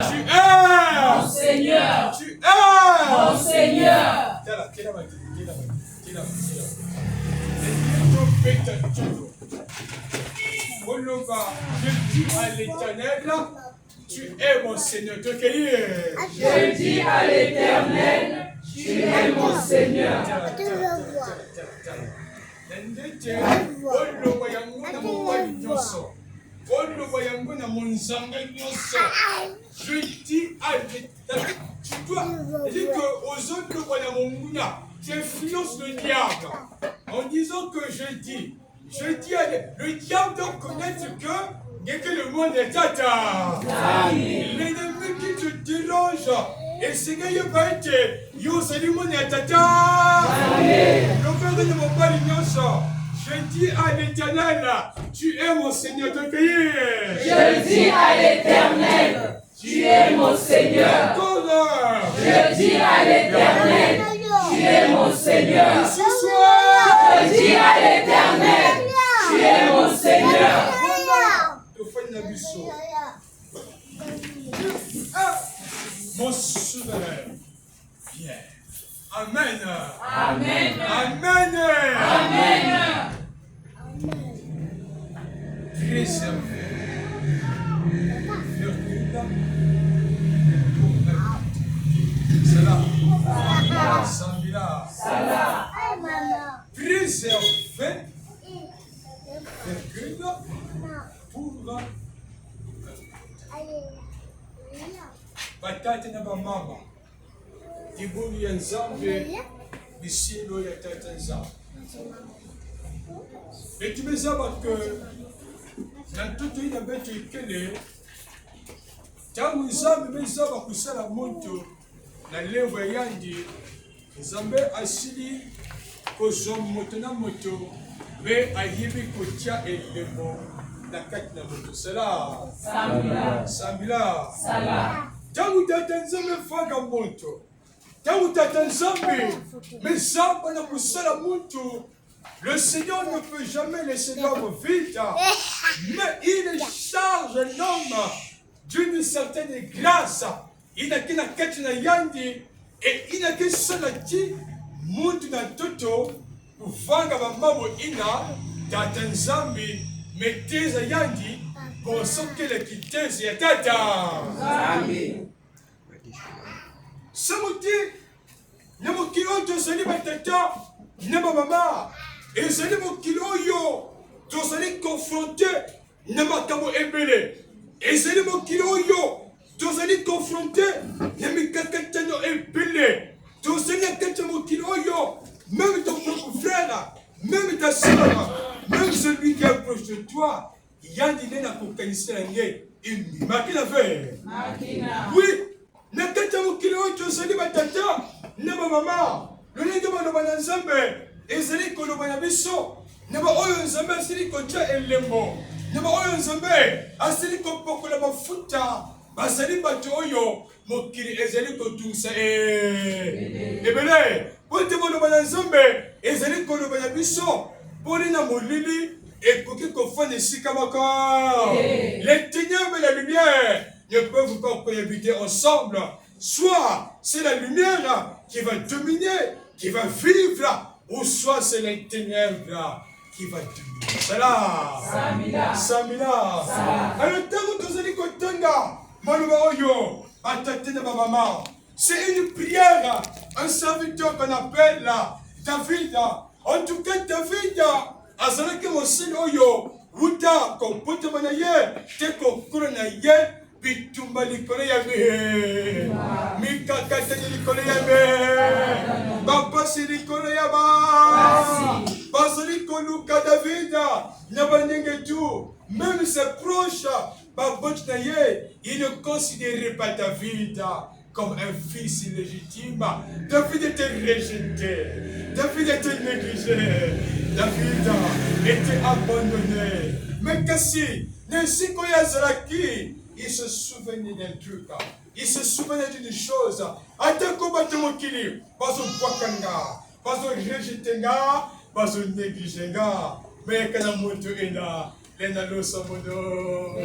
Tu es mon Seigneur. Tu es Mon Seigneur. Je dis à l'Éternel, tu es mon Seigneur. Je dis à l'Éternel, tu es mon Seigneur. Je dis à l'Éternel, tu dois dire qu'aux autres, tu influences le diable en disant que je dis le diable doit connaître que le monde est tata. L'ennemi qui te dérange, et c'est que il va être, c'est le monde est tata. Le père de mon père, je dis à l'Éternel, tu es mon Seigneur de pays. Je dis à l'Éternel, tu es mon Seigneur. Je dis à l'Éternel, tu es mon Seigneur. Je dis à l'Éternel, tu es mon Seigneur. Mon souverain, viens. Amen. Amen. Amen. Amen. Préservé. Salah. Préservé. Pour batata na bamama ibulu ya nzambe bisilo ya tata nzambe etumeza bato na ntoto ina beto ikele ntango nzambe meza bakusala moto na levo ya yandi nzambe asili kozwa moto na moto mpe ayebi kotia elemo na kati na moto sambila tangu tata nzambe fanga moto tangu tata nzambe mezamba na kusala moto. Le Seigneur ne peut jamais laisser l'homme vide, mais il charge l'homme d'une certaine grâce. Il n'a qu'une quête na yandi et il n'a qu'une seule dit moto na toto ufanga mamabo ina tata nzambe meteza yandi bosokele kitezi ya tata. Amen. Samuti na mokili oyo tozali batata na bamama ezali mokili oyo tozali confronte na makambo ebele ezali mokili oyo tozali confronte na mikakatano ebele tozali na kati ya mokili oyo même ton propre frère même ta soeur même celui qui est proche de toi yandi nena kokanisa ye imaki na fe oui na kati ya mokili oyo tozali batata na bamama lolenge baloba na nzambe ezali koloba na biso na baoyo nzambe asili kotia elembo na baoyo nzambe asili kopokola mafuta bazali bato oyo mokili ezali kotungisa ebele po te boloba na nzambe ezali koloba na biso mponi na molili ekoki kofanda esika moko. Les ténèbres et la lumière ne peuvent pas cohabiter ensemble. Soit c'est la lumière qui va dominer, qui va vivre, ou soit c'est les ténèbres qui va dominer. Samila. Alors, tant que vous allez kotanga, maloba oyo, atatena mama. C'est une prière, un serviteur qu'on appelle David. En tout cas, David, azalaki mosili oyo wuta kompotema na ye te kokolo na ye bitumba likolo ya mikakatani likolo ya bapasi likolo ya bazali koluka Davida na bandenge tu même ses proches baboti na ye il ne considérait pas David comme un fils illégitime. David était rejeté, David était négligé, David était abandonné. Mais Kassi, il se souvenait d'un truc, il se souvenait d'une chose. Attends qu'on batte mon kili, pas au Wakanga, pas au rejetenga, pas au négligenga. Mais quand on monte l'ena lo samodo.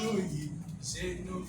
Nous, c'est nous.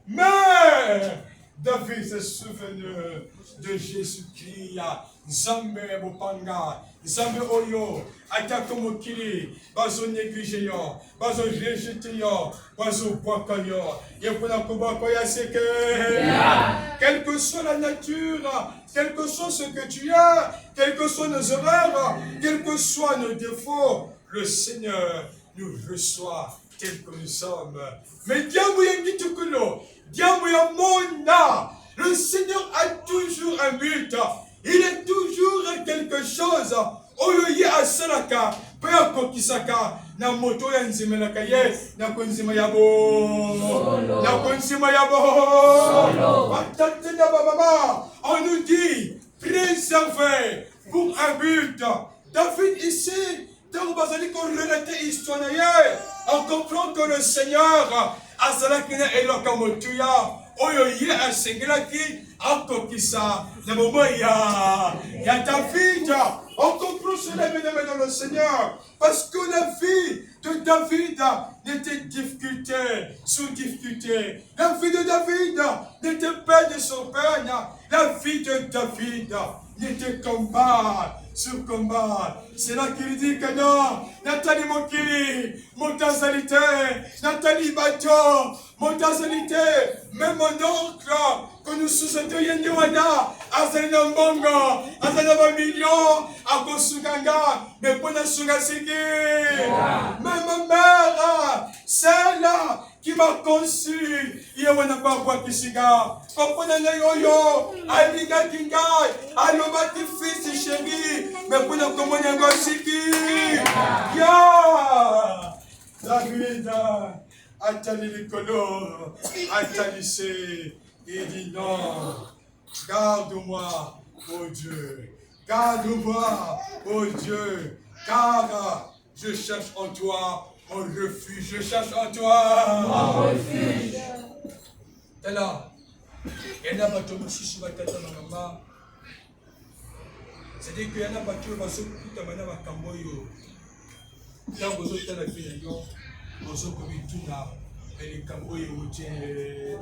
Mais David s'est souvenu de Jésus-Christ. Nzambe Bopanga, Nzambe Oyo, Atako Mokili, Bazo négligé yo, Bazo rejeté yo, Bazo boaka yo, Yepona Kobako Yaseke. Quelle que soit la nature, quel que soit ce que tu as, quels que soient nos erreurs, quels que soient nos défauts, le Seigneur nous reçoit tels que nous sommes. Mais Diamou Yangitukulo, Diamou Yamona, le Seigneur a toujours un but. Il est toujours quelque chose. Oyoye asalaka, paya kokisaka, na moto ya nzimelaka ye, na konzima yabo. Na konzima yabo. Patante na babama, on nous dit, préservé pour un but. David ici, dans Bazali qu'on relate histoire, on comprend que le Seigneur, Azalakina et Lokamotuya, Oyoye asengelaki, Akokisa, le moment il y a David, on comprend cela dans le Seigneur, parce que la vie de David n'était difficulté sous difficulté. La vie de David n'était pas de son père, la vie de David n'était combat sur combat. C'est là qu'il dit que non, Nathalie Mokili, Montazalité, Nathalie Bato, Montazalité, même mon oncle, que nous sous-étions Yendiwana, Azalina Mbongo, Azalina Million, Akosuganga, mais pour la Sugasiki. Même ma mère, celle qui m'a conçu, il y a un papa qui s'y garde. Papa n'a yo, Aliga Kingai, Alobati fils chéri, mais pour la commune Gosiki. Ya! David, Atali Nicolo, Atalissé, il dit non, garde-moi, oh Dieu, garde-moi, oh Dieu, car je cherche en toi mon refuge, je cherche en toi mon refuge. Et là, il y en a pas de soucis sur la tête de ma maman. C'est-à-dire qu'il y en a pas de soucis sur la tête de ma maman. Quand vous êtes dans la vie, vous êtes comme tout là, et les Camboyes vous tiennent.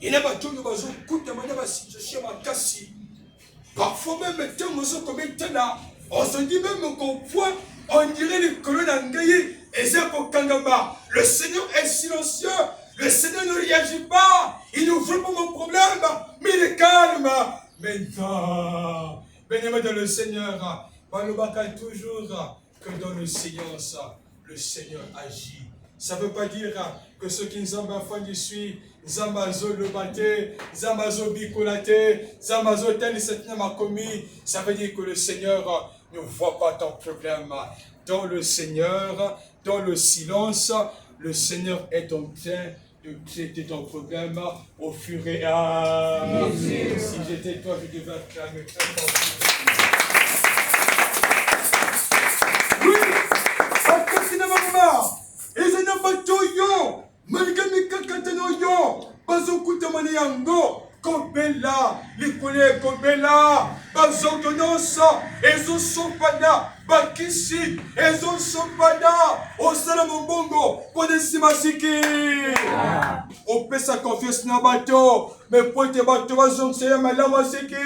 Il y en a pas de choses qui sont cassées. Parfois même, on se dit même qu'on voit, on dirait les colonnes d'Angaï et Zeko Kangamba. Le Seigneur est silencieux, le Seigneur ne réagit pas, il nous veut pas mon problème, mais il est calme. Maintenant, bénémoine dans le Seigneur, Balobaka toujours que dans le silence, le Seigneur agit. Ça ne veut pas dire que ceux qui nous ont fait du suite, Zambazo le batté, Zambazo bicolaté, Zambazo tel et cette n'a commis. Ça veut dire que le Seigneur ne vois pas ton problème. Dans le Seigneur, dans le silence, le Seigneur est en train de traiter ton problème au fur et à mesure. Si j'étais toi, je devais acclamer très fort. Oui, ezana batoyo malgré mikakatanoyo bazokuta mane yango kobela likole kobela bazordonnance ezosopada bakisi ezosopada osala mobongo pona nsima siki opesa confiance na bato mais po ete bato bazongisa malamu asiki.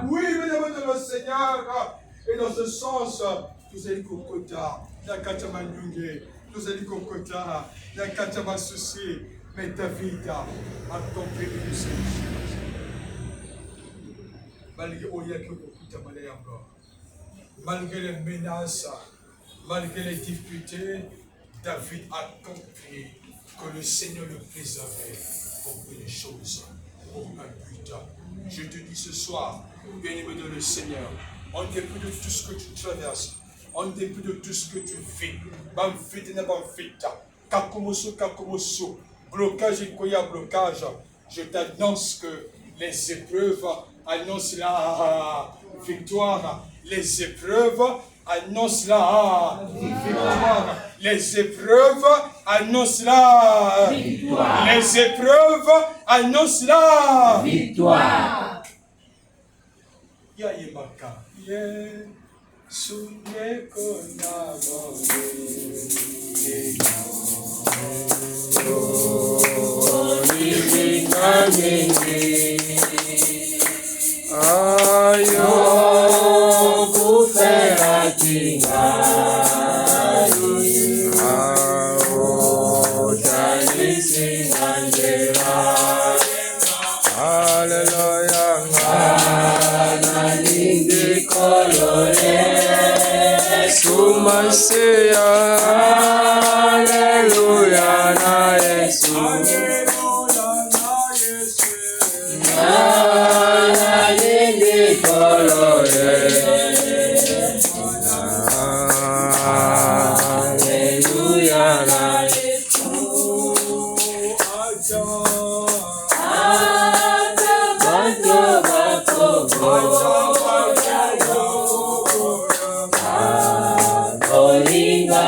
Oui, mesdames et le Seigneur, et dans ce sens nous allons kokota nakata manyunge nous allons kokota nakata masusi mais David a compris une seule chose malgré oyaki kokuta malaya encore malgré les menaces malgré les difficultés David a compris que le Seigneur le préservait pour une chose pour un but. Je te dis ce soir bien-aimé dans le Seigneur, en dépit de tout ce que tu traverses, en dépit de tout ce que tu vis, blocage et blocage, je t'annonce que les épreuves annoncent la victoire. Les épreuves annoncent la victoire. Les épreuves annoncent la victoire. Les épreuves annoncent la victoire. Yayimaka, sunye kona ayo kufera kinga ao tanisi ngandera hallelujah ngana ningi kolole sumasia hallelujah na Yesu Olinga